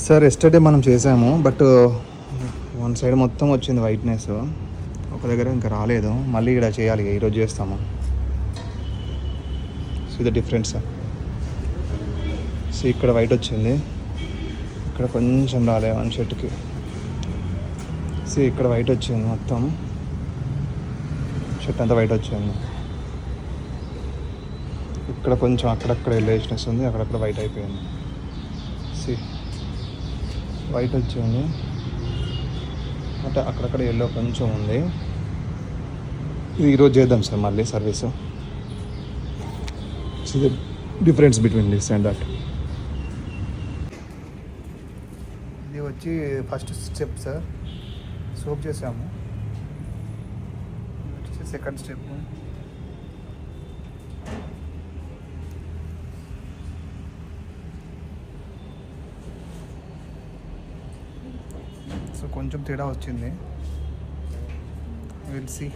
Sir yesterday మనం చేసాము, but one side మొత్తం వచ్చింది వైట్నెస్, ఒక దగ్గర ఇంకా రాలేదు. మళ్ళీ ఇక్కడ చేయాలి, ఈరోజు చేస్తాము. సో ఇది డిఫరెన్స్ సార్. సో ఇక్కడ వైట్ వచ్చింది, ఇక్కడ కొంచెం రాలే వన్ షర్ట్కి. సో ఇక్కడ వైట్ వచ్చింది, మొత్తం షర్ట్ అంతా వైట్ వచ్చింది. ఇక్కడ కొంచెం అక్కడక్కడ ఎల్లేసినెస్ ఉంది, అక్కడక్కడ వైట్ అయిపోయింది. సి వైట్ వచ్చింది, అంటే అక్కడక్కడ ఎల్లో కొంచెం ఉంది. ఇది ఈరోజు చేద్దాం సార్ మళ్ళీ service. So the difference between this and that. ఇది వచ్చి ఫస్ట్ స్టెప్ సార్, సోప్ చేసాము. ఇది వచ్చేసి సెకండ్ స్టెప్. సో కొంచెం తేడా వచ్చింది, విల్ సీ.